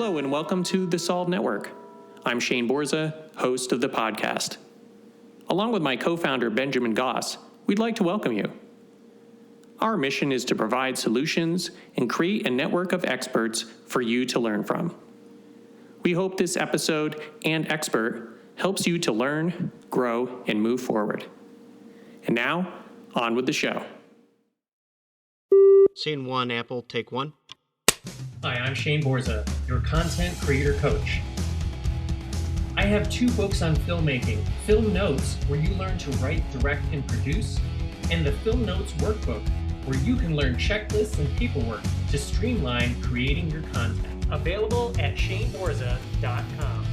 Hello and welcome to the Solve Network. I'm Shane Borza, host of the podcast. Along with my co-founder Benjamin Goss, we'd like to welcome you. Our mission is to provide solutions and create a network of experts for you to learn from. We hope this episode and expert helps you to learn, grow, and move forward. And now, on with the show. Scene one, Apple, take one. Hi, I'm Shane Borza, your content creator coach. I have 2 books on filmmaking, Film Notes, where you learn to write, direct, and produce, and the Film Notes Workbook, where you can learn checklists and paperwork to streamline creating your content. Available at shaneborza.com.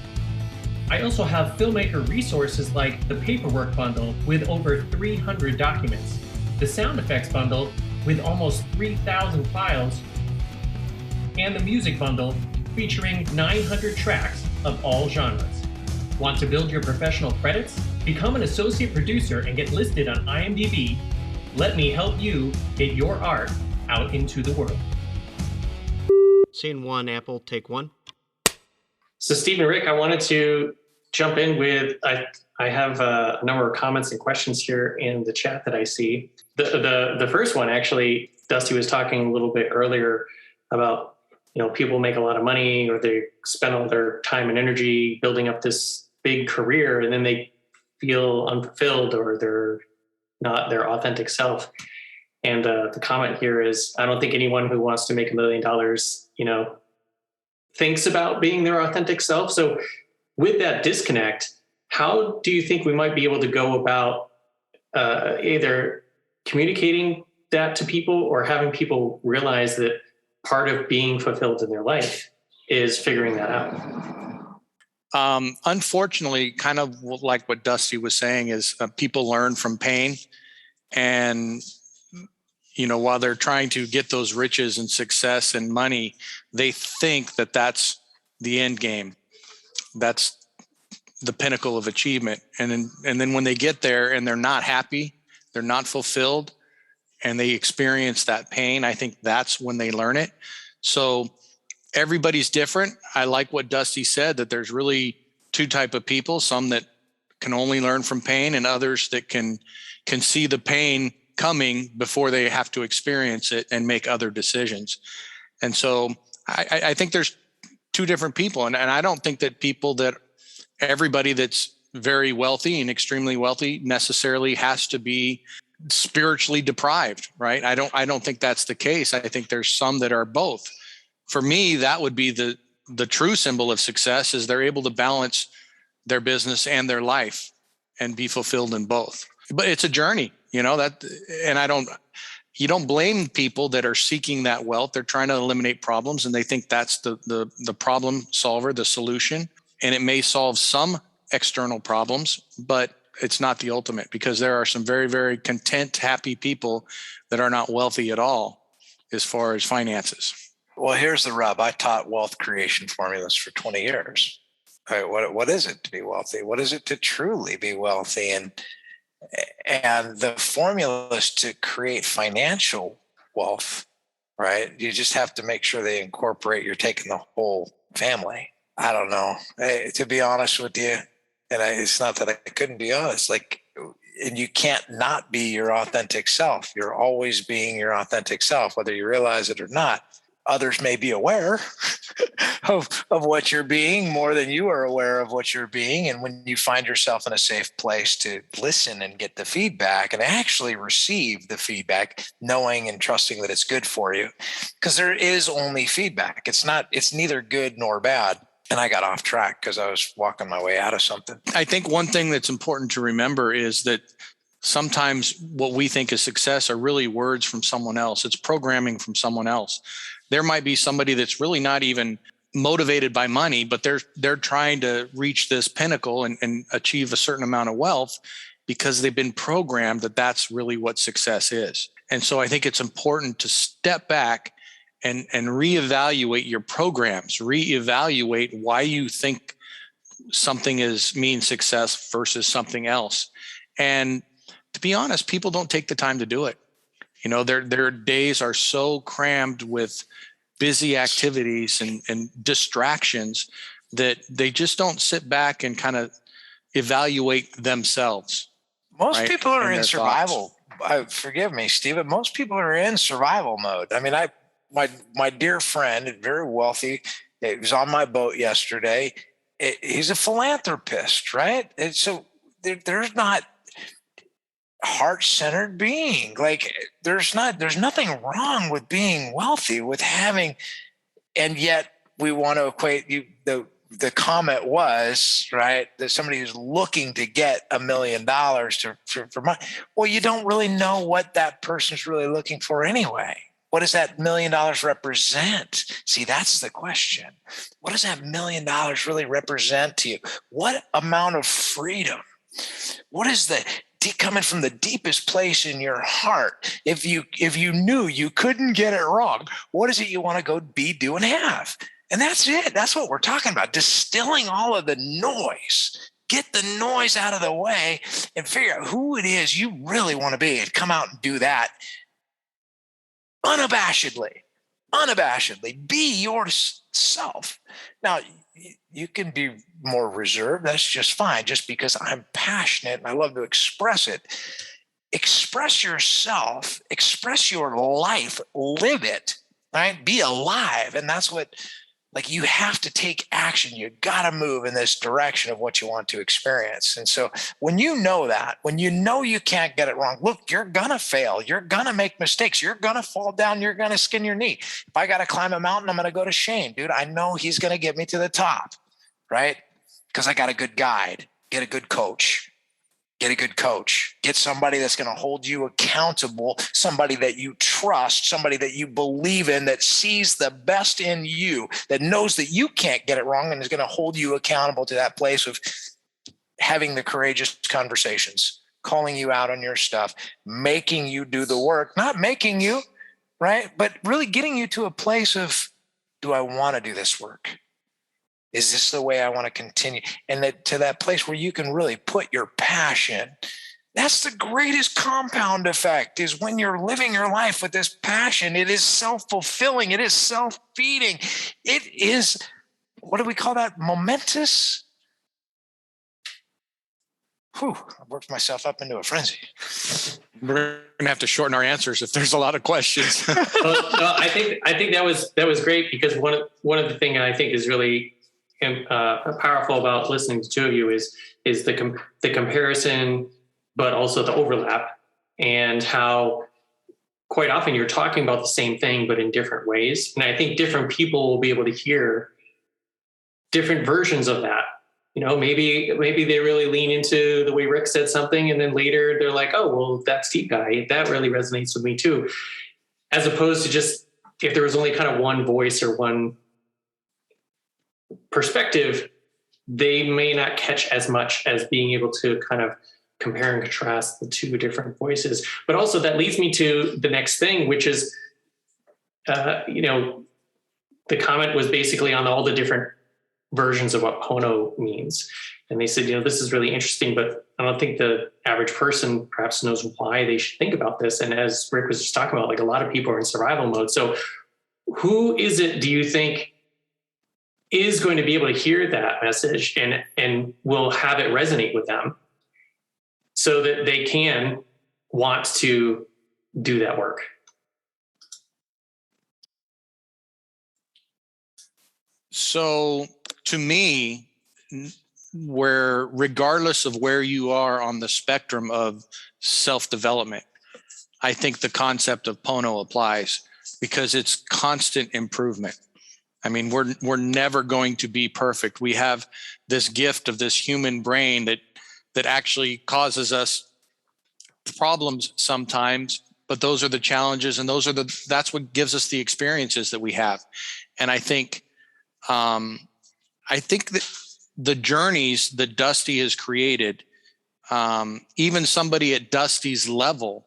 I also have filmmaker resources like the Paperwork Bundle with over 300 documents, the Sound Effects Bundle with almost 3,000 files, and the Music Bundle featuring 900 tracks of all genres. Want to build your professional credits? Become an associate producer and get listed on IMDb. Let me help you get your art out into the world. Scene one, Apple, take one. So Steve and Rick, I wanted to jump in with, I have a number of comments and questions here in the chat that I see. The first one, actually, Dusty was talking a little bit earlier about, people make a lot of money or they spend all their time and energy building up this big career and then they feel unfulfilled or they're not their authentic self. And the comment here is, I don't think anyone who wants to make $1 million, thinks about being their authentic self. So with that disconnect, how do you think we might be able to go about either communicating that to people or having people realize that part of being fulfilled in their life is figuring that out? Unfortunately, kind of like what Dusty was saying is people learn from pain. And, while they're trying to get those riches and success and money, they think that that's the end game. That's the pinnacle of achievement. And then when they get there and they're not happy, they're not fulfilled, and they experience that pain, I think that's when they learn it. So everybody's different. I like what Dusty said, that there's really 2 types of people, some that can only learn from pain and others that can see the pain coming before they have to experience it and make other decisions. And so I think there's 2 different people. And I don't think that everybody that's very wealthy and extremely wealthy necessarily has to be spiritually deprived, right? I don't think that's the case. I think there's some that are both. For me, that would be the true symbol of success, is they're able to balance their business and their life and be fulfilled in both. But it's a journey, you don't blame people that are seeking that wealth. They're trying to eliminate problems and they think that's the problem solver, the solution. And it may solve some external problems, but it's not the ultimate, because there are some very, very content, happy people that are not wealthy at all as far as finances. Well, here's the rub. I taught wealth creation formulas for 20 years. Right? What is it to be wealthy? What is it to truly be wealthy? And the formulas to create financial wealth, right? You just have to make sure they incorporate, you're taking the whole family. I don't know. To be honest with you, and it's not that I couldn't be honest, and you can't not be your authentic self. You're always being your authentic self, whether you realize it or not. Others may be aware of what you're being more than you are aware of what you're being. And when you find yourself in a safe place to listen and get the feedback and actually receive the feedback, knowing and trusting that it's good for you, because there is only feedback. It's neither good nor bad. And I got off track because I was walking my way out of something. I think one thing that's important to remember is that sometimes what we think is success are really words from someone else. It's programming from someone else. There might be somebody that's really not even motivated by money, but they're trying to reach this pinnacle and achieve a certain amount of wealth because they've been programmed that that's really what success is. And so I think it's important to step back and reevaluate your programs, reevaluate why you think something means success versus something else. And to be honest, people don't take the time to do it. Their days are so crammed with busy activities and distractions that they just don't sit back and kind of evaluate themselves. Most right? people are And in their survival. Forgive me, Steve. Most people are in survival mode. I mean, my dear friend, very wealthy, he was on my boat yesterday. He's a philanthropist, right? And so there's not heart-centered being. Like there's nothing wrong with being wealthy, with having, and yet we want to equate the comment was, right, that somebody who's looking to get $1 million for money. Well, you don't really know what that person's really looking for anyway. What does that $1 million represent? See, that's the question. What does that $1 million really represent to you? What amount of freedom? What is the coming from the deepest place in your heart? If you knew you couldn't get it wrong, what is it you want to go be, do, and have? And that's it. That's what we're talking about. Distilling all of the noise. Get the noise out of the way and figure out who it is you really want to be and come out and do that unabashedly. Be yourself. Now, you can be more reserved. That's just fine. Just because I'm passionate and I love to express it. Express yourself. Express your life. Live it. Right? Be alive. And that's what, like, you have to take action. You got to move in this direction of what you want to experience. And so when you know that, when you know you can't get it wrong, look, you're going to fail. You're going to make mistakes. You're going to fall down. You're going to skin your knee. If I got to climb a mountain, I'm going to go to Shane. Dude, I know he's going to get me to the top, right? Because I got a good guide, get a good coach. Get a good coach. Get somebody that's going to hold you accountable, somebody that you trust, somebody that you believe in, that sees the best in you, that knows that you can't get it wrong and is going to hold you accountable to that place of having the courageous conversations, calling you out on your stuff, making you do the work, not making you, right? But really getting you to a place of, do I want to do this work? Is this the way I want to continue? And to that place where you can really put your passion. That's the greatest compound effect, is when you're living your life with this passion. It is self-fulfilling. It is self-feeding. It is, what do we call that? Momentous? Whew, I worked myself up into a frenzy. We're going to have to shorten our answers if there's a lot of questions. Well, I think that was great, because one of the things I think is really powerful about listening to two of you is the comparison, but also the overlap, and how quite often you're talking about the same thing but in different ways. And I think different people will be able to hear different versions of that. You know, maybe they really lean into the way Rick said something, and then later they're like, oh, well, that Steve guy, that really resonates with me too. As opposed to just, if there was only kind of one voice or one perspective, they may not catch as much as being able to kind of compare and contrast the two different voices. But also that leads me to the next thing, which is, the comment was basically on all the different versions of what Pono means. And they said, this is really interesting, but I don't think the average person perhaps knows why they should think about this. And as Rick was just talking about, like, a lot of people are in survival mode. So who is it, do you think, is going to be able to hear that message and will have it resonate with them so that they can want to do that work? So to me, where regardless of where you are on the spectrum of self-development, I think the concept of Pono applies, because it's constant improvement. I mean, we're never going to be perfect. We have this gift of this human brain that actually causes us problems sometimes, but those are the challenges, and that's what gives us the experiences that we have. And I think that the journeys that Dusty has created, even somebody at Dusty's level,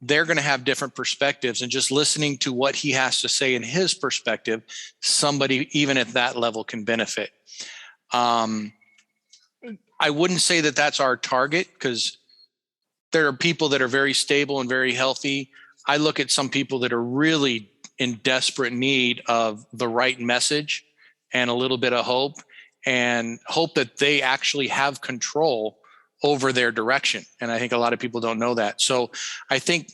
they're going to have different perspectives, and just listening to what he has to say in his perspective, somebody even at that level can benefit. I wouldn't say that that's our target, because there are people that are very stable and very healthy. I look at some people that are really in desperate need of the right message and a little bit of hope, and hope that they actually have control over their direction. And I think a lot of people don't know that. So I think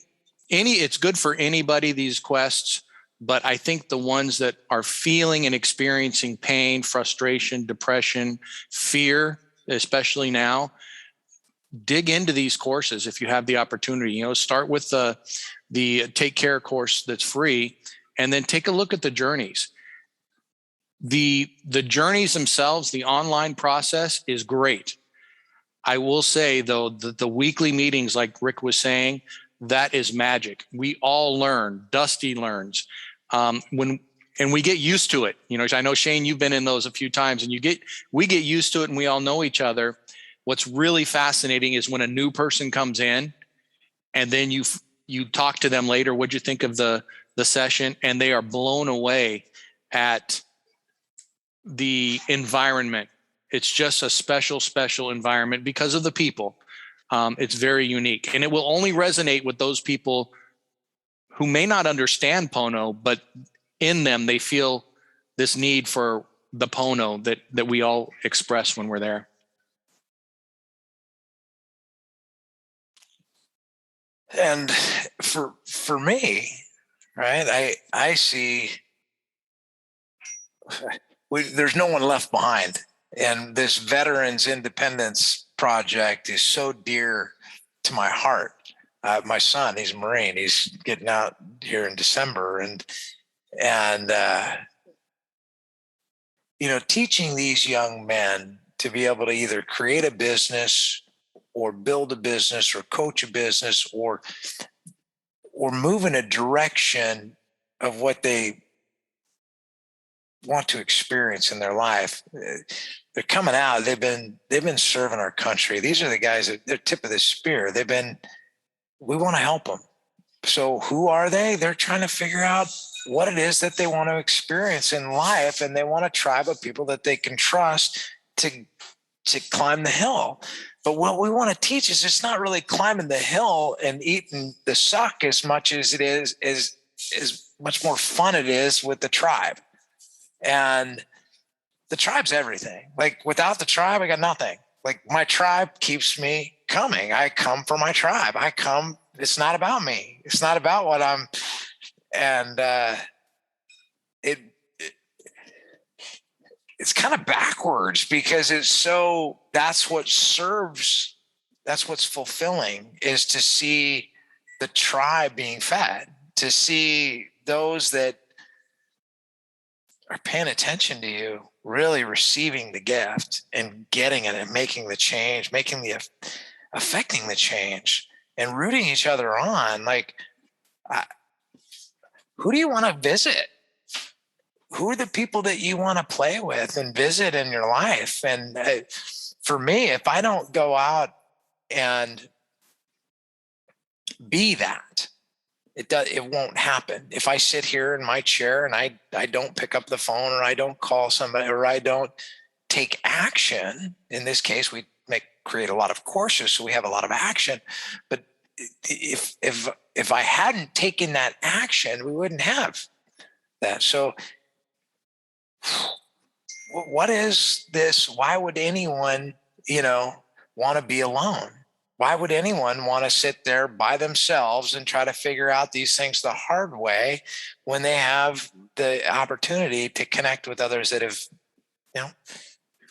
it's good for anybody, these quests, but I think the ones that are feeling and experiencing pain, frustration, depression, fear, especially now, dig into these courses if you have the opportunity. Start with the Take Care course that's free, and then take a look at the journeys. The journeys themselves, the online process is great. I will say, though, the weekly meetings, like Rick was saying, that is magic. We all learn. Dusty learns. And we get used to it. I know, Shane, you've been in those a few times, and we get used to it, and we all know each other. What's really fascinating is when a new person comes in, and then you talk to them later. What'd you think of the session? And they are blown away at the environment. It's just a special environment because of the people. It's very unique, and it will only resonate with those people who may not understand Pono, but in them they feel this need for the Pono that we all express when we're there. And for me, right, I see there's no one left behind. And this Veterans Independence Project is so dear to my heart. My son, he's a Marine. He's getting out here in December, and teaching these young men to be able to either create a business or build a business or coach a business or move in a direction of what they want to experience in their life. They're coming out. They've been serving our country. These are the guys that they're tip of the spear. We want to help them. So who are they? They're trying to figure out what it is that they want to experience in life, and they want a tribe of people that they can trust to climb the hill. But what we want to teach is it's not really climbing the hill and eating the suck as much as it is much more fun it is with the tribe. And the tribe's everything. Like, without the tribe, I got nothing. Like, my tribe keeps me coming. I come for my tribe. It's not about me. It's not about what I'm, and it's kind of backwards because that's what's fulfilling, is to see the tribe being fed, to see those that are paying attention to you really receiving the gift and getting it and making the change, affecting the change and rooting each other on. Like, who do you want to visit? Who are the people that you want to play with and visit in your life? And for me, if I don't go out and be that, it won't happen. If I sit here in my chair and I don't pick up the phone, or I don't call somebody, or I don't take action, in this case, we create a lot of courses, so we have a lot of action. But if I hadn't taken that action, we wouldn't have that. So what is this? Why would anyone, want to be alone? Why would anyone want to sit there by themselves and try to figure out these things the hard way when they have the opportunity to connect with others that have,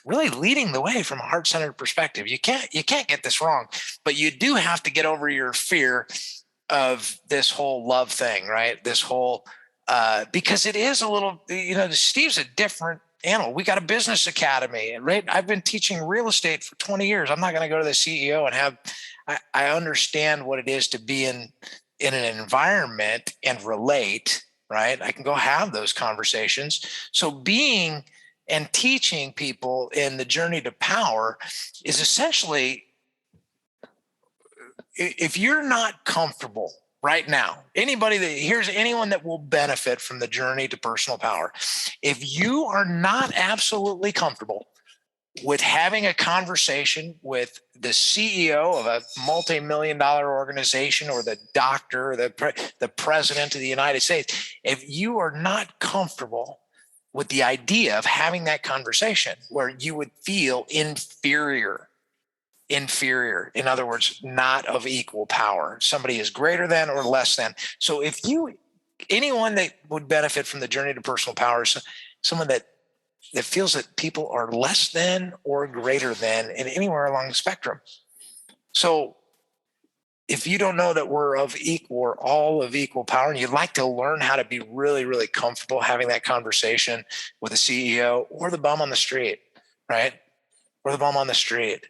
really leading the way from a heart-centered perspective? You can't get this wrong, but you do have to get over your fear of this whole love thing, right? This whole, because it is a little, Steve's a different animal. We got a business academy, right? I've been teaching real estate for 20 years. I'm not going to go to the CEO and I understand what it is to be in an environment and relate, right? I can go have those conversations. So being and teaching people in the journey to power is essentially, if you're not comfortable right now, anyone that will benefit from the journey to personal power, if you are not absolutely comfortable with having a conversation with the CEO of a multi-million-dollar organization or the doctor, or the president of the United States, if you are not comfortable with the idea of having that conversation where you would feel inferior, in other words, not of equal power, somebody is greater than or less than. So if anyone that would benefit from the journey to personal power is someone that feels that people are less than or greater than in anywhere along the spectrum. So if you don't know that we're of equal or all of equal power, and you'd like to learn how to be really, really comfortable having that conversation with a CEO or the bum on the street, right? Or the bum on the street.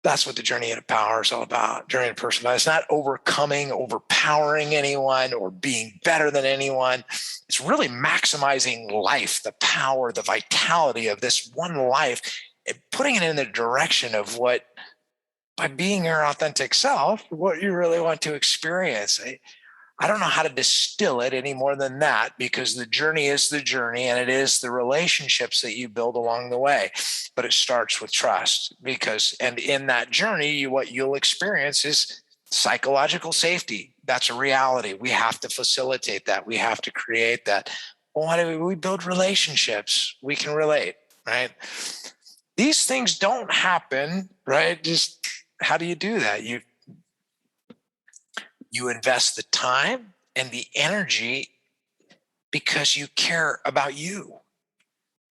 That's what the journey into power is all about. Journey to personal power. It's not overpowering anyone or being better than anyone. It's really maximizing life, the power, the vitality of this one life, and putting it in the direction of by being your authentic self, what you really want to experience. I don't know how to distill it any more than that, because the journey is the journey, and it is the relationships that you build along the way. But it starts with trust, and in that journey, what you'll experience is psychological safety. That's a reality. We have to facilitate that. We have to create that. Well, why do we build relationships? We can relate, right? These things don't happen, right? Just how do you do that? You invest the time and the energy because you care about you.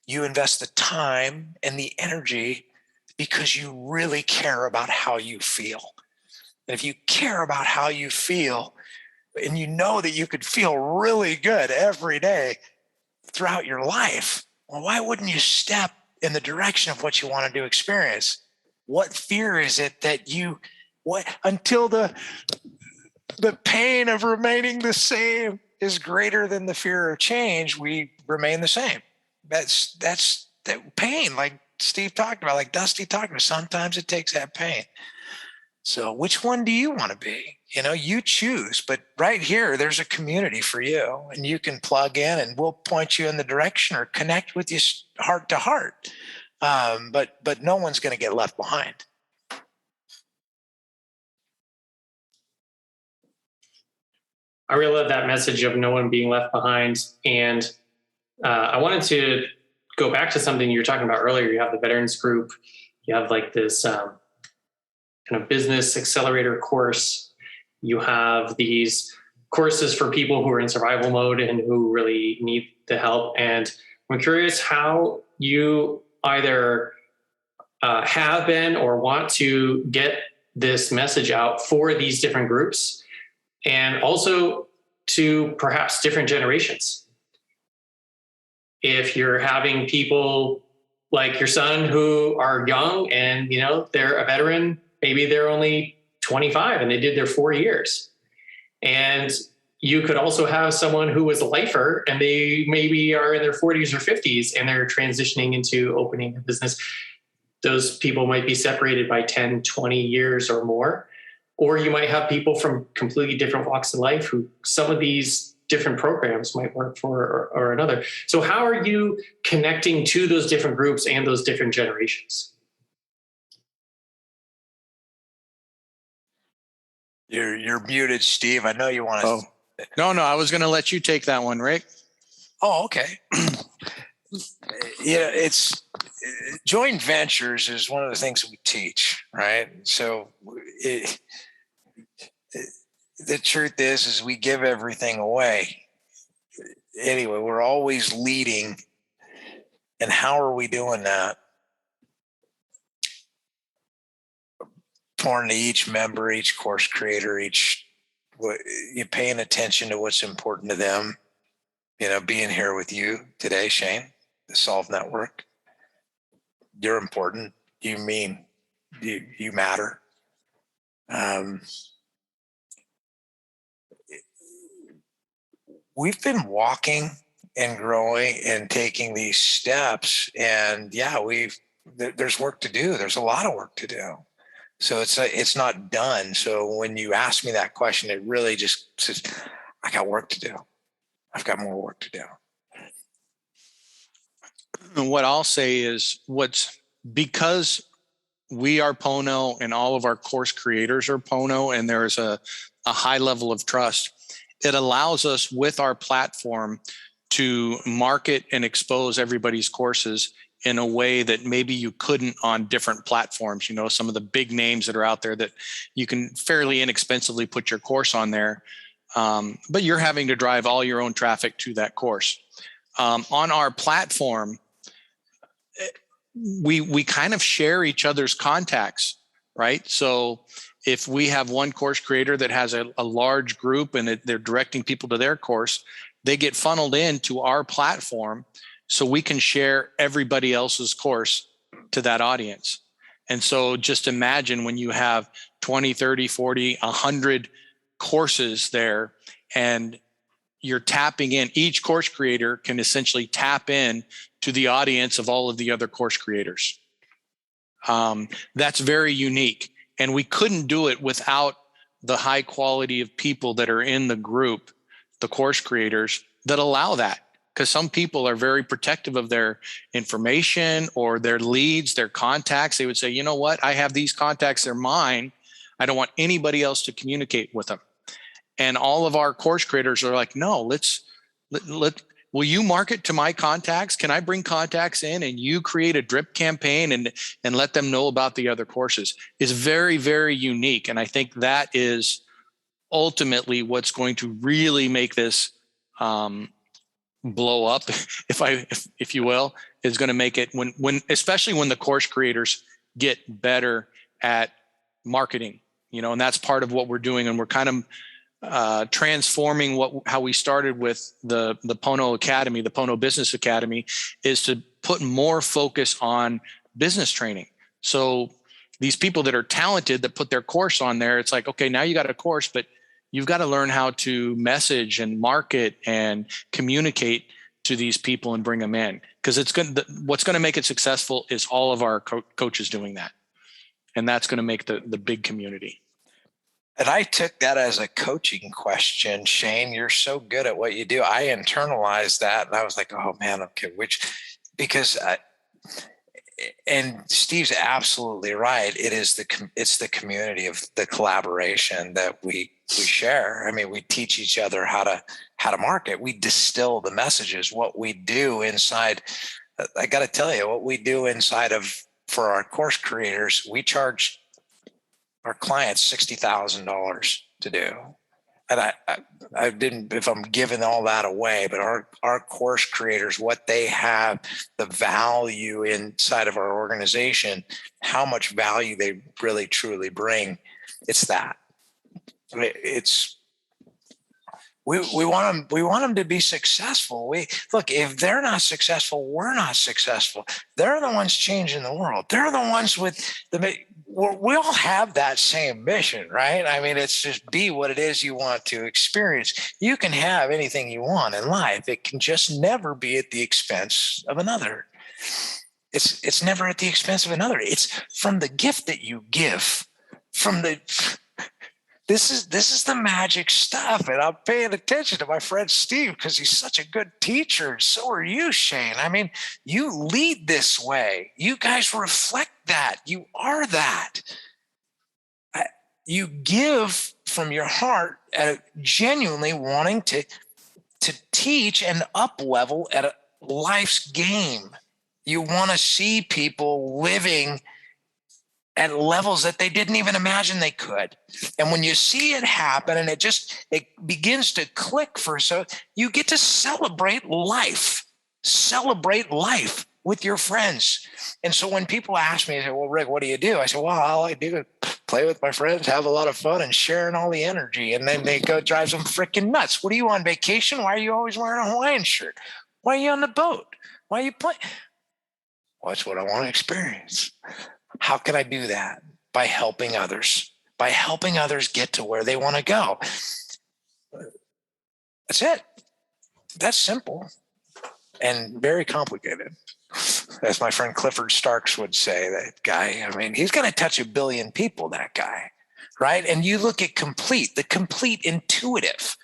You invest the time and the energy because you really care about how you feel. And if you care about how you feel, and you know that you could feel really good every day throughout your life, well, why wouldn't you step in the direction of what you want to experience? What fear is it that until the pain of remaining the same is greater than the fear of change, we remain the same. That's that pain, like Steve talked about, like Dusty talked about. Sometimes it takes that pain. So which one do you want to be? You choose. But right here, there's a community for you, and you can plug in, and we'll point you in the direction or connect with you heart to heart. But no one's going to get left behind. I really love that message of no one being left behind. And I wanted to go back to something you were talking about earlier. You have the veterans group. You have like this kind of business accelerator course. You have these courses for people who are in survival mode and who really need the help. And I'm curious how you either have been or want to get this message out for these different groups, and also to perhaps different generations. If you're having people like your son who are young and, they're a veteran, maybe they're only 25 and they did their 4 years. And you could also have someone who was a lifer and they maybe are in their 40s or 50s and they're transitioning into opening a business. Those people might be separated by 10, 20 years or more. Or you might have people from completely different walks of life who some of these different programs might work for or another. So how are you connecting to those different groups and those different generations? You're muted, Steve. I know you want to. Oh, no, I was going to let you take that one, Rick. Oh, okay. It's joint ventures is one of the things we teach, right? So the truth is we give everything away. Anyway, we're always leading. And how are we doing that? Pouring to each member, each course creator, you're paying attention to what's important to them. Being here with you today, Shane, the Solve Network. You're important. You matter. We've been walking and growing and taking these steps, and there's work to do. There's a lot of work to do. So it's not done. So when you ask me that question, it really just says, I got work to do. I've got more work to do. And what I'll say is because we are Pono and all of our course creators are Pono, and there is a high level of trust, it allows us with our platform to market and expose everybody's courses in a way that maybe you couldn't on different platforms. You know, some of the big names that are out there that you can fairly inexpensively put your course on there, but you're having to drive all your own traffic to that course. On our platform, we kind of share each other's contacts, right? So if we have one course creator that has a large group and they're directing people to their course, they get funneled into our platform so we can share everybody else's course to that audience. And so just imagine when you have 20, 30, 40, 100 courses there, and you're tapping in, each course creator can essentially tap in to the audience of all of the other course creators. That's very unique. And we couldn't do it without the high quality of people that are in the group, the course creators, that allow that. Because some people are very protective of their information or their leads, their contacts. They would say, you know what, I have these contacts, they're mine. I don't want anybody else to communicate with them. And all of our course creators are like, no, will you market to my contacts? Can I bring contacts in and you create a drip campaign and let them know about the other courses? Is very, very unique. And I think that is ultimately what's going to really make this blow up, if you will, is going to make it when especially when the course creators get better at marketing, you know, and that's part of what we're doing. And we're kind of transforming how we started with the Pono Academy, the Pono Business Academy, is to put more focus on business training. So these people that are talented that put their course on there, it's like, okay, now you got a course, but you've got to learn how to message and market and communicate to these people and bring them in, because what's going to make it successful is all of our coaches doing that. And that's going to make the big community. And I took that as a coaching question. Shane, you're so good at what you do. I internalized that and I was like, oh man, okay, and Steve's absolutely right. It's the community of the collaboration that we share. I mean, we teach each other how to market. We distill the messages. What we do inside, I got to tell you, what we do inside for our course creators, we charge our clients $60,000 to do. And I didn't, if I'm giving all that away, but our course creators, what they have, the value inside of our organization, how much value they really truly bring. It's that. We want them to be successful. Look, if they're not successful, we're not successful. They're the ones changing the world. They're the ones we all have that same mission, right? I mean, it's just be what it is you want to experience. You can have anything you want in life. It can just never be at the expense of another. It's never at the expense of another. It's from the gift that you give, This is the magic stuff. And I'm paying attention to my friend Steve because he's such a good teacher. And so are you, Shane. I mean, you lead this way. You guys reflect that. You are that. You give from your heart, genuinely wanting to teach and up level at life's game. You want to see people living at levels that they didn't even imagine they could. And when you see it happen and it begins to click so you get to celebrate life with your friends. And so when people ask me, they say, well, Rick, what do you do? I say, well, all I do is play with my friends, have a lot of fun and sharing all the energy. And then they go drive them freaking nuts. What are you on vacation? Why are you always wearing a Hawaiian shirt? Why are you on the boat? Why are you playing? Well, that's what I want to experience. How can I do that? By helping others get to where they want to go. That's it. That's simple and very complicated. As my friend Clifford Starks would say, that guy, I mean, he's going to touch 1 billion people, that guy, right? And you look at the complete intuitive,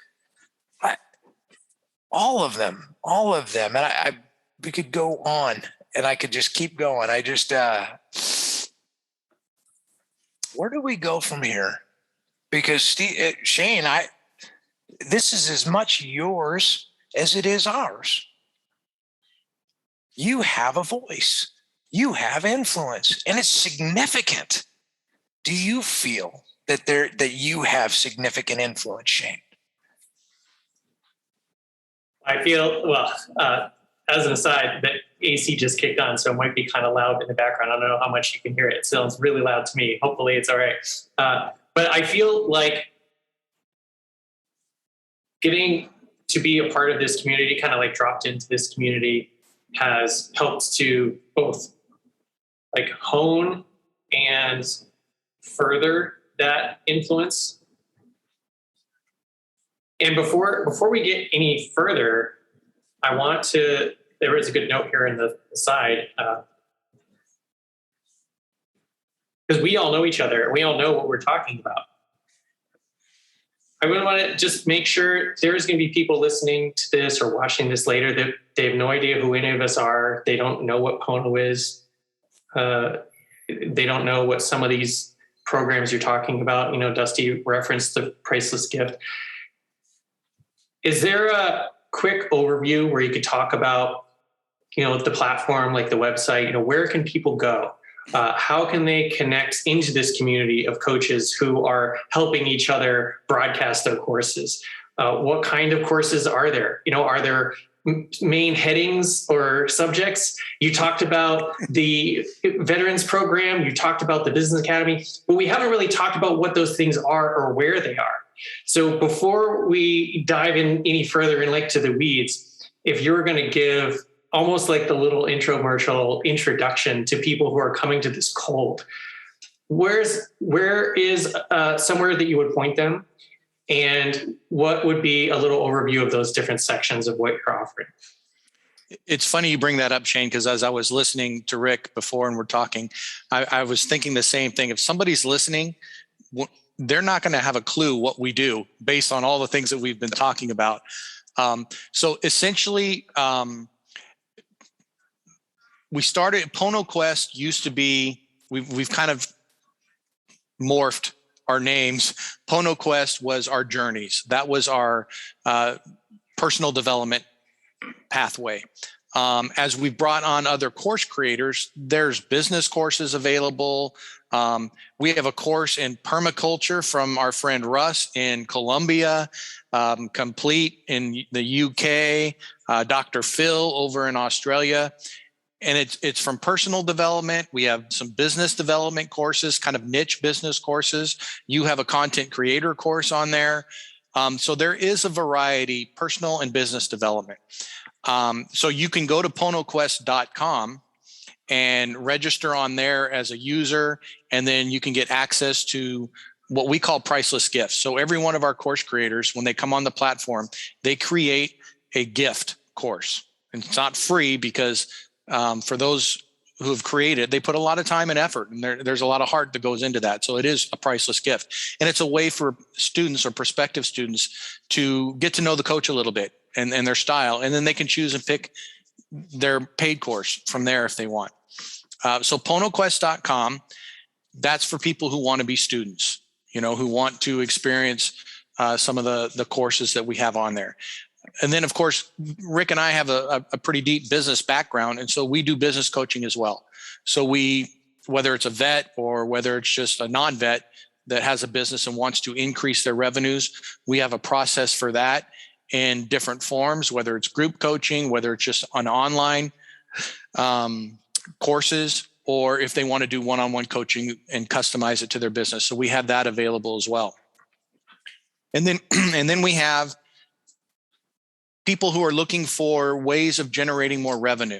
all of them. And we could go on, and I could just keep going. I just, where do we go from here? Because Shane, this is as much yours as it is ours. You have a voice, you have influence, and it's significant. Do you feel that you have significant influence, Shane? I feel, well, as an aside, that AC just kicked on, so it might be kind of loud in the background. I don't know how much you can hear it. It sounds really loud to me. Hopefully it's all right. But I feel like getting to be a part of this community, kind of like dropped into this community, has helped to both like hone and further that influence. And before we get any further, I want to, there is a good note here in the side, because we all know each other and we all know what we're talking about. I would want to just make sure there's going to be people listening to this or watching this later that they have no idea who any of us are. They don't know what Pono is. They don't know what some of these programs you're talking about. You know, Dusty referenced the priceless gift. Is there a quick overview where you could talk about, you know, the platform, like the website, you know, where can people go? How can they connect into this community of coaches who are helping each other broadcast their courses? What kind of courses are there? You know, are there main headings or subjects? You talked about the veterans program, you talked about the business academy, but we haven't really talked about what those things are or where they are. So before we dive in any further and like to the weeds, if you're going to give almost like the little infomercial introduction to people who are coming to this cold, where is somewhere that you would point them? And what would be a little overview of those different sections of what you're offering? It's funny you bring that up, Shane, because as I was listening to Rick before and we're talking, I was thinking the same thing. If somebody's listening, they're not going to have a clue what we do based on all the things that we've been talking about. So essentially, we started, Pono Quest used to be, we've kind of morphed our names. Pono Quest was our journeys. That was our personal development pathway. As we brought on other course creators, there's business courses available. We have a course in permaculture from our friend Russ in Colombia, Complete in the UK, Dr. Phil over in Australia. And it's from personal development. We have some business development courses, kind of niche business courses. You have a content creator course on there. So there is a variety, personal and business development. So you can go to ponoquest.com and register on there as a user, and then you can get access to what we call priceless gifts. So every one of our course creators, when they come on the platform, they create a gift course. And it's not free because for those who have created, they put a lot of time and effort, and there's a lot of heart that goes into that. So it is a priceless gift. And it's a way for students or prospective students to get to know the coach a little bit and their style. And then they can choose and pick their paid course from there if they want. So ponoquest.com, that's for people who want to be students, you know, who want to experience some of the courses that we have on there. And then, of course, Rick and I have a pretty deep business background, and so we do business coaching as well. So whether it's a vet or whether it's just a non-vet that has a business and wants to increase their revenues, we have a process for that in different forms, whether it's group coaching, whether it's just an online courses, or if they want to do one-on-one coaching and customize it to their business. So we have that available as well. And then we have people who are looking for ways of generating more revenue.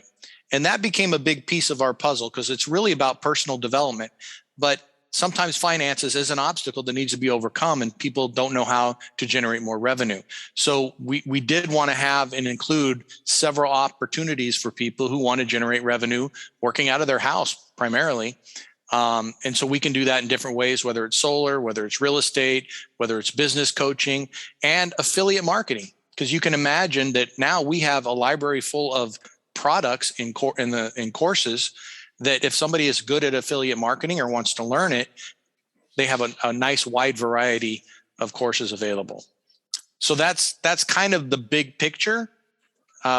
And that became a big piece of our puzzle because it's really about personal development. But sometimes finances is an obstacle that needs to be overcome, and people don't know how to generate more revenue. So we did want to have and include several opportunities for people who want to generate revenue working out of their house primarily. And so we can do that in different ways, whether it's solar, whether it's real estate, whether it's business coaching and affiliate marketing. Because you can imagine that now we have a library full of products in courses that if somebody is good at affiliate marketing or wants to learn it, they have a nice wide variety of courses available. So that's kind of the big picture.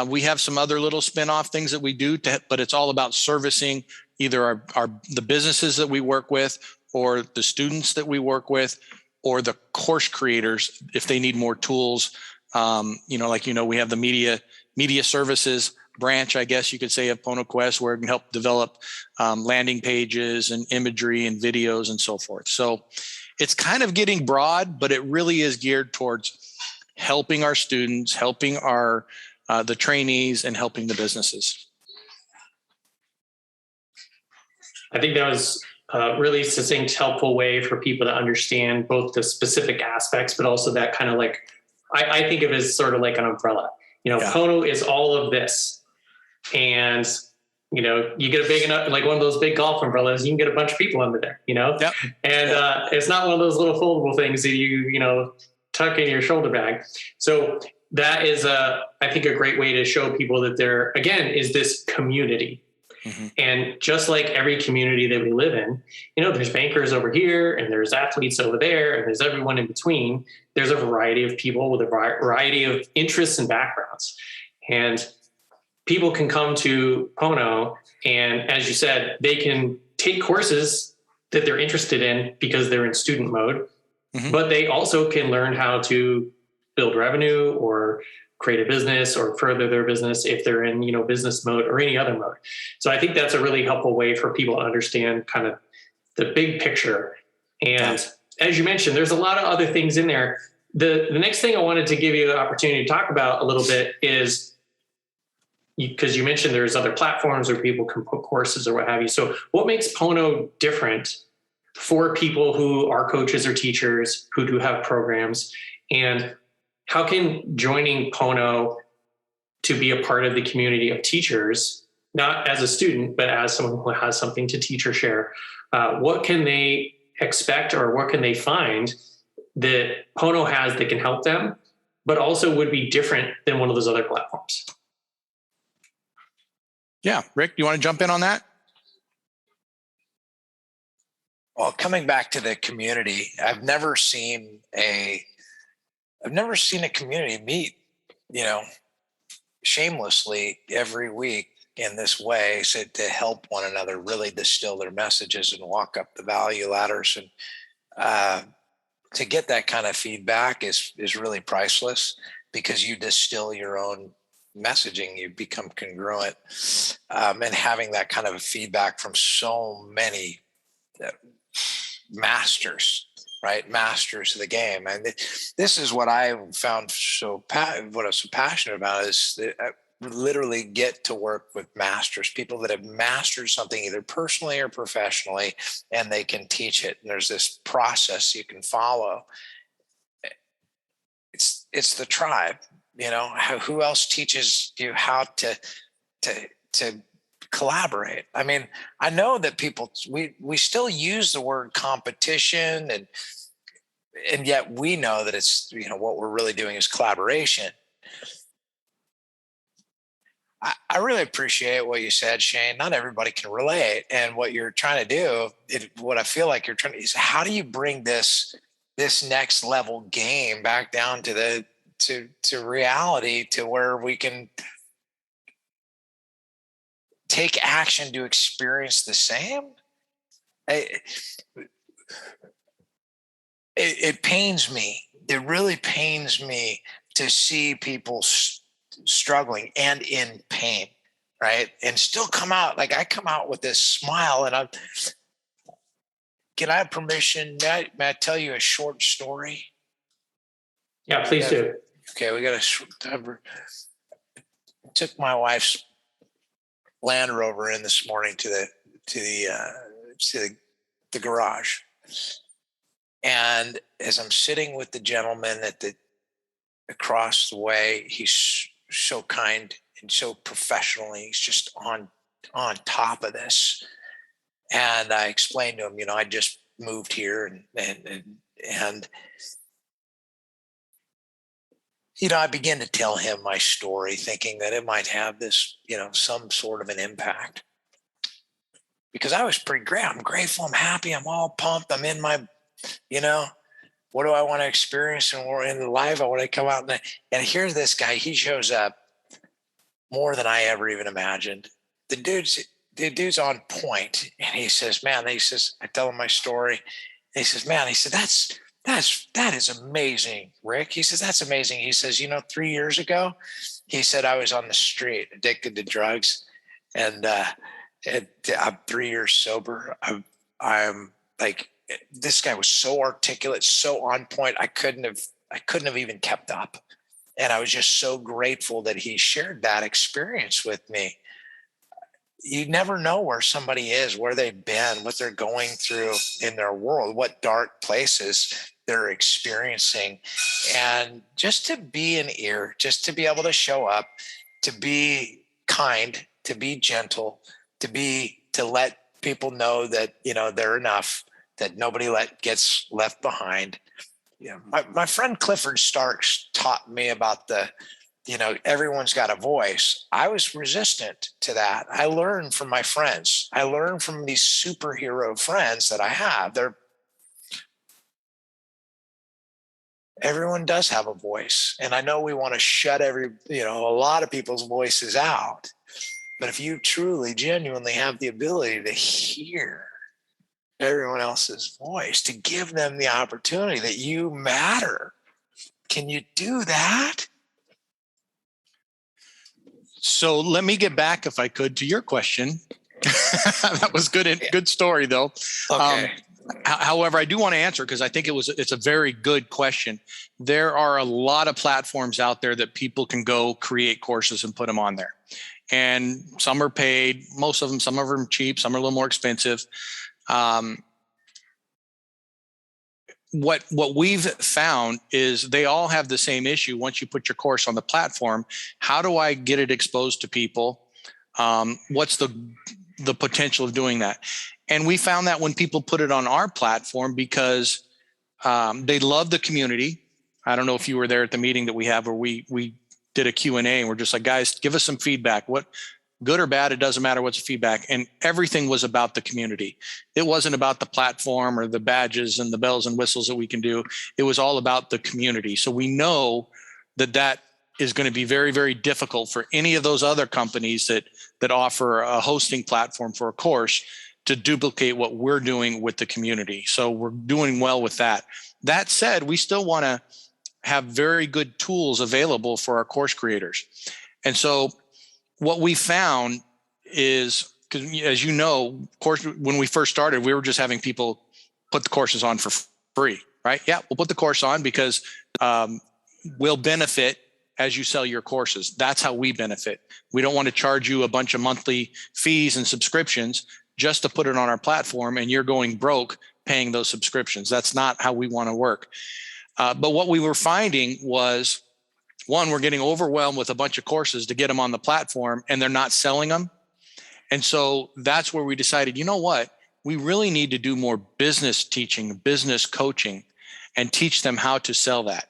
We have some other little spin-off things that we do, but it's all about servicing either the businesses that we work with, or the students that we work with, or the course creators if they need more tools. We have the media services branch, I guess you could say, of Pono Quest, where it can help develop landing pages and imagery and videos and so forth. So it's kind of getting broad, but it really is geared towards helping our students, helping the trainees, and helping the businesses. I think that was a really succinct, helpful way for people to understand both the specific aspects, but also that kind of like, I think of it as sort of like an umbrella. Pono is all of this. And, you get a big enough, like one of those big golf umbrellas, you can get a bunch of people under there, Yep. And it's not one of those little foldable things that you tuck in your shoulder bag. So that is, I think, a great way to show people that there, again, is this community. Mm-hmm. And just like every community that we live in, there's bankers over here and there's athletes over there and there's everyone in between. There's a variety of people with a variety of interests and backgrounds. And people can come to Pono and, as you said, they can take courses that they're interested in because they're in student mode, mm-hmm. but they also can learn how to build revenue or create a business or further their business if they're in, business mode or any other mode. So I think that's a really helpful way for people to understand kind of the big picture. And as you mentioned, there's a lot of other things in there. The next thing I wanted to give you the opportunity to talk about a little bit is, because you mentioned there's other platforms where people can put courses or what have you. So what makes Pono different for people who are coaches or teachers who do have programs? And how can joining Pono to be a part of the community of teachers, not as a student, but as someone who has something to teach or share, what can they expect or what can they find that Pono has that can help them, but also would be different than one of those other platforms? Yeah. Rick, you want to jump in on that? Well, coming back to the community, I've never seen a community meet, shamelessly every week in this way, so to help one another really distill their messages and walk up the value ladders. And to get that kind of feedback is really priceless, because you distill your own messaging, you become congruent, and having that kind of feedback from so many masters of the game. And this is what I found what I'm so passionate about, is that I literally get to work with masters, people that have mastered something either personally or professionally, and they can teach it. And there's this process you can follow. It's the tribe, who else teaches you how to collaborate? I mean, I know that we still use the word competition, and yet we know that it's, what we're really doing is collaboration. I really appreciate what you said, Shane. Not everybody can relate. And what you're trying to do, what I feel like you're trying to, is how do you bring this next level game back down to reality, to where we can take action to experience the same? It pains me. It really pains me to see people struggling and in pain, right? And still come out, like I come out with this smile, and can I have permission? May I tell you a short story? Yeah, please do. Okay, we got a took my wife's Land Rover in this morning to the garage. And as I'm sitting with the gentleman across the way, he's so kind and so professionally, he's just on top of this. And I explained to him, I just moved here, and I began to tell him my story, thinking that it might have this, some sort of an impact. Because I was pretty great. I'm grateful. I'm happy. I'm all pumped. I'm in my, what do I want to experience in life? I want to come out and here's this guy. He shows up more than I ever even imagined. The dude's on point, and he says, "Man," I tell him my story. And he says, "Man," he said, that is amazing, Rick." He says, "That's amazing." He says, 3 years ago, he said, I was on the street, addicted to drugs, and I'm 3 years sober. I'm like, this guy was so articulate, so on point. I couldn't have even kept up. And I was just so grateful that he shared that experience with me. You never know where somebody is, where they've been, what they're going through in their world, what dark places they're experiencing. And just to be an ear, just to be able to show up, to be kind, to be gentle, to let people know that, they're enough, that nobody gets left behind. My friend Clifford Starks taught me about everyone's got a voice. I was resistant to that. I learned from my friends. I learned from these superhero friends that I have. Everyone does have a voice. And I know we want to shut a lot of people's voices out. But if you truly, genuinely have the ability to hear everyone else's voice, to give them the opportunity that you matter, can you do that? So let me get back, if I could, to your question. That was good. Good story, though. Okay. However, I do want to answer because I think it's a very good question. There are a lot of platforms out there that people can go create courses and put them on there. And some are paid, most of them, some of them cheap, some are a little more expensive. What we've found is they all have the same issue. Once you put your course on the platform, how do I get it exposed to people? What's the potential of doing that? And we found that when people put it on our platform, because they love the community. I don't know if you were there at the meeting that we have where we did a Q&A and we're just like, guys, give us some feedback. What, good or bad, it doesn't matter what's the feedback. And everything was about the community. It wasn't about the platform or the badges and the bells and whistles that we can do. It was all about the community. So we know that is going to be very, very difficult for any of those other companies that offer a hosting platform for a course to duplicate what we're doing with the community. So we're doing well with that. That said, we still want to have very good tools available for our course creators. And so what we found is, because as you know, course, when we first started, we were just having people put the courses on for free, right? Yeah, we'll put the course on because we'll benefit as you sell your courses. That's how we benefit. We don't want to charge you a bunch of monthly fees and subscriptions just to put it on our platform and you're going broke paying those subscriptions. That's not how we want to work. But what we were finding was, one, we're getting overwhelmed with a bunch of courses to get them on the platform and they're not selling them. And so that's where we decided, you know what, we really need to do more business teaching, business coaching, and teach them how to sell that.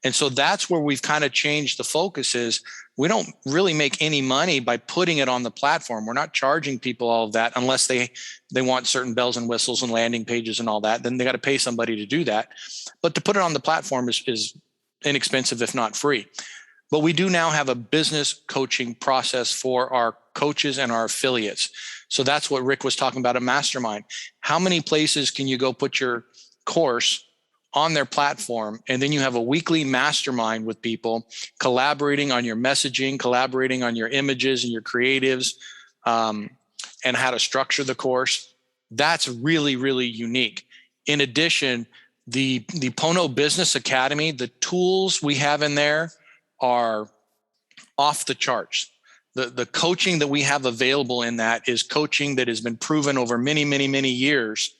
And so that's where we've kind of changed the focus is we don't really make any money by putting it on the platform. We're not charging people all of that unless they want certain bells and whistles and landing pages and all that. Then they got to pay somebody to do that. But to put it on the platform is inexpensive, if not free. But we do now have a business coaching process for our coaches and our affiliates. So that's what Rick was talking about at Mastermind. How many places can you go put your course on their platform? And then you have a weekly mastermind with people collaborating on your messaging, collaborating on your images and your creatives, and how to structure the course. That's really, really unique. In addition, the Pono Business Academy, the tools we have in there are off the charts. The coaching that we have available in that is coaching that has been proven over many, many, many years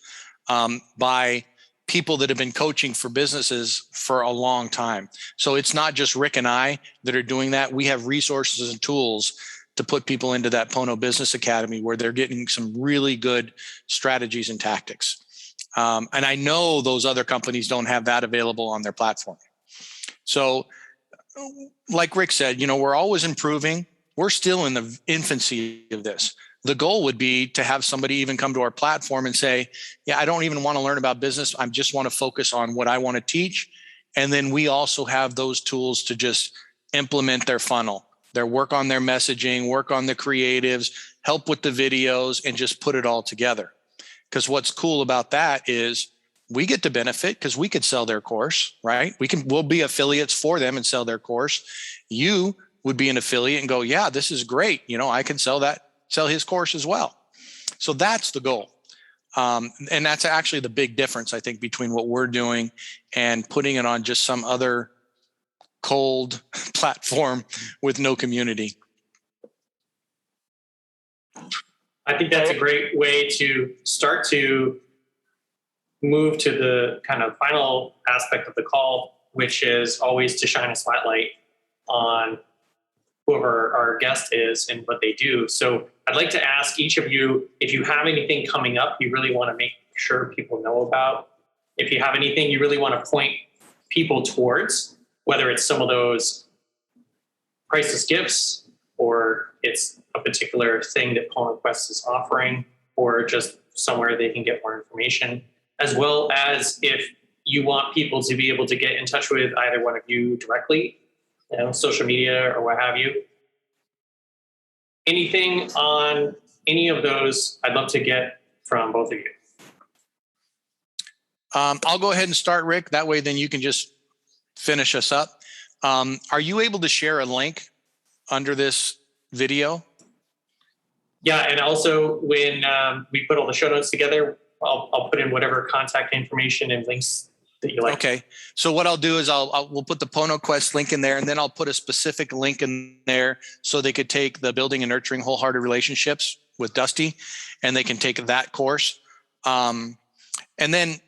by people that have been coaching for businesses for a long time. So it's not just Rick and I that are doing that. We have resources and tools to put people into that Pono Business Academy where they're getting some really good strategies and tactics. And I know those other companies don't have that available on their platform. So like Rick said, we're always improving. We're still in the infancy of this. The goal would be to have somebody even come to our platform and say, yeah, I don't even want to learn about business. I just want to focus on what I want to teach. And then we also have those tools to just implement their funnel, their work on their messaging, work on the creatives, help with the videos, and just put it all together. Because what's cool about that is we get to benefit because we could sell their course, right? We'll be affiliates for them and sell their course. You would be an affiliate and go, yeah, this is great. I can sell his course as well. So that's the goal. And that's actually the big difference, I think, between what we're doing and putting it on just some other cold platform with no community. I think that's a great way to start to move to the kind of final aspect of the call, which is always to shine a spotlight on whoever our guest is and what they do. So I'd like to ask each of you, if you have anything coming up you really want to make sure people know about, if you have anything you really want to point people towards, whether it's some of those priceless gifts or it's a particular thing that Pono Quest is offering, or just somewhere they can get more information, as well as if you want people to be able to get in touch with either one of you directly, social media or what have you. Anything on any of those, I'd love to get from both of you. I'll go ahead and start, Rick. That way, then you can just finish us up. Are you able to share a link under this video? Yeah, and also when we put all the show notes together, I'll put in whatever contact information and links that you like. Okay. So what I'll do is we'll put the Pono Quest link in there, and then I'll put a specific link in there so they could take the Building and Nurturing Wholehearted Relationships with Dusty, and they can take that course. And then,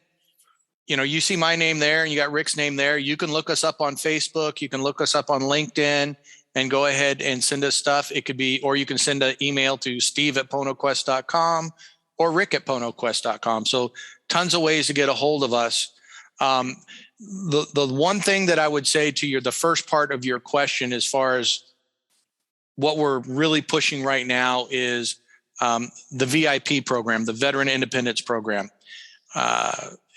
you see my name there and you got Rick's name there. You can look us up on Facebook. You can look us up on LinkedIn and go ahead and send us stuff. It could be, or you can send an email to steve@ponoquest.com or rick@ponoquest.com. So tons of ways to get a hold of us. The one thing that I would say to the first part of your question, as far as what we're really pushing right now, is the VIP program, the Veteran Independence Program.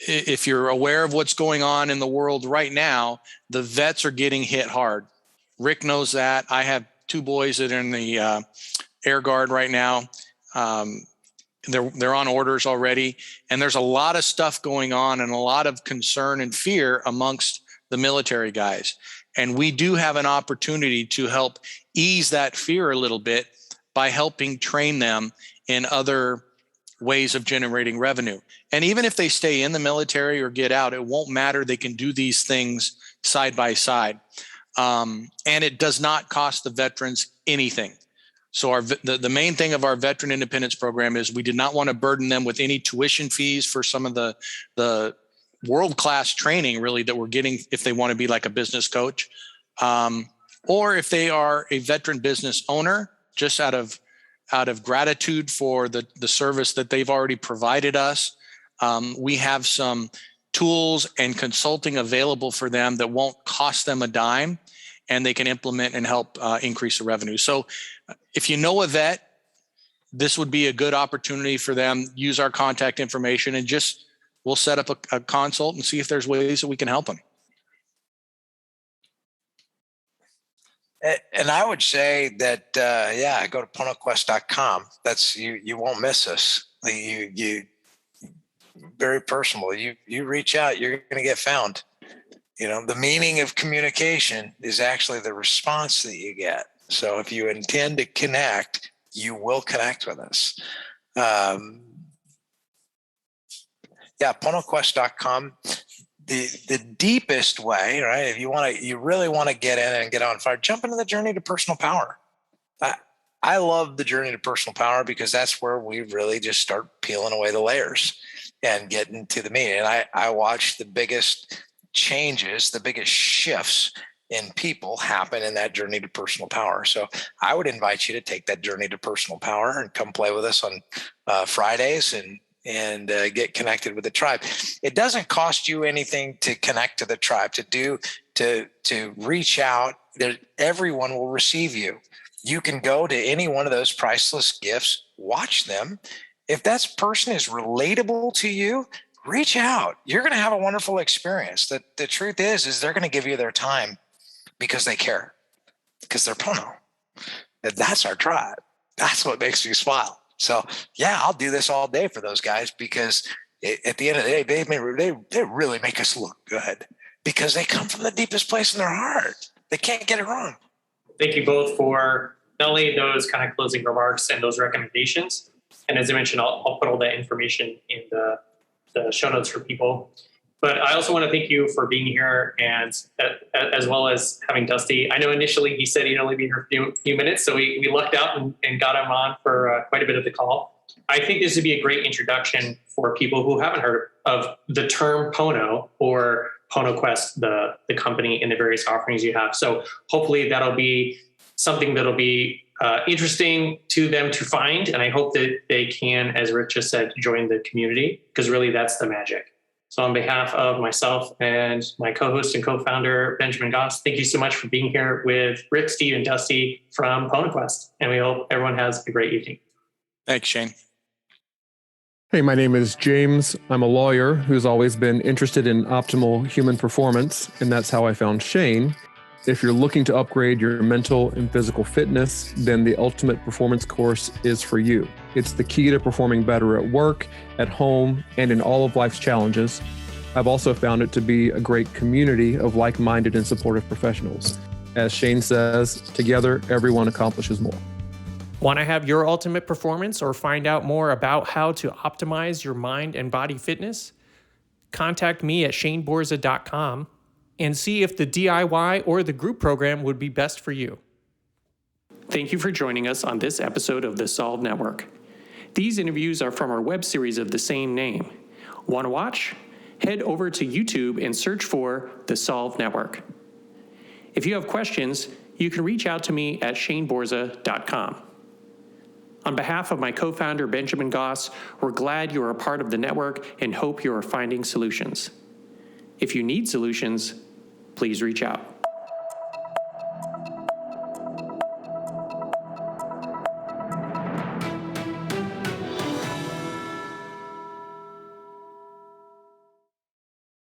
If you're aware of what's going on in the world right now, the vets are getting hit hard. Rick knows that. I have 2 boys that are in the Air Guard right now. They're on orders already, and there's a lot of stuff going on and a lot of concern and fear amongst the military guys. And we do have an opportunity to help ease that fear a little bit by helping train them in other ways of generating revenue. And even if they stay in the military or get out, it won't matter. They can do these things side by side. And it does not cost the veterans anything. So the main thing of our Veteran Independence Program is we did not want to burden them with any tuition fees for some of the world-class training, really, that we're getting if they want to be like a business coach. Or if they are a veteran business owner, just out of gratitude for the service that they've already provided us. We have some tools and consulting available for them that won't cost them a dime, and they can implement and help increase the revenue. So if you know a vet, this would be a good opportunity for them. Use our contact information and we'll set up a consult and see if there's ways that we can help them. And I would say that, go to ponoquest.com. That's you won't miss us. You very personal. You reach out, you're going to get found. The meaning of communication is actually the response that you get. So if you intend to connect, you will connect with us. Ponoquest.com. The deepest way, right? If you really want to get in and get on fire, jump into the journey to personal power. I love the journey to personal power because that's where we really just start peeling away the layers and getting to the meat. And I watch the biggest changes, the biggest shifts in people happen in that journey to personal power. So I would invite you to take that journey to personal power and come play with us on Fridays and get connected with the tribe. It doesn't cost you anything to connect to the tribe, to reach out everyone will receive you. You can go to any one of those priceless gifts, watch them. If that person is relatable to you, reach out. You're going to have a wonderful experience. The truth is they're going to give you their time because they care, because they're Pono. And that's our tribe. That's what makes me smile. So yeah, I'll do this all day for those guys, because at the end of the day, they really make us look good, because they come from the deepest place in their heart. They can't get it wrong. Thank you both for not only those kind of closing remarks and those recommendations. And as I mentioned, I'll put all that information in the show notes for people. But I also want to thank you for being here, and as well as having Dusty. I know initially he said he'd only be here for a few minutes, so we lucked out and got him on for quite a bit of the call. I think this would be a great introduction for people who haven't heard of the term Pono or Pono Quest, the company and the various offerings you have. So hopefully that'll be something that'll be interesting to them to find. And I hope that they can, as Rick just said, join the community, because really that's the magic. So on behalf of myself and my co-host and co-founder, Benjamin Goss, thank you so much for being here with Rick, Steve, and Dusty from Pono Quest. And we hope everyone has a great evening. Thanks, Shane. Hey, my name is James. I'm a lawyer who's always been interested in optimal human performance, and that's how I found Shane. If you're looking to upgrade your mental and physical fitness, then the Ultimate Performance course is for you. It's the key to performing better at work, at home, and in all of life's challenges. I've also found it to be a great community of like-minded and supportive professionals. As Shane says, together, everyone accomplishes more. Want to have your ultimate performance or find out more about how to optimize your mind and body fitness? Contact me at shaneborza.com and see if the DIY or the group program would be best for you. Thank you for joining us on this episode of the Solve Network. These interviews are from our web series of the same name. Want to watch? Head over to YouTube and search for the Solve Network. If you have questions, you can reach out to me at shaneborza.com. On behalf of my co-founder, Benjamin Goss, we're glad you are a part of the network and hope you are finding solutions. If you need solutions, please reach out.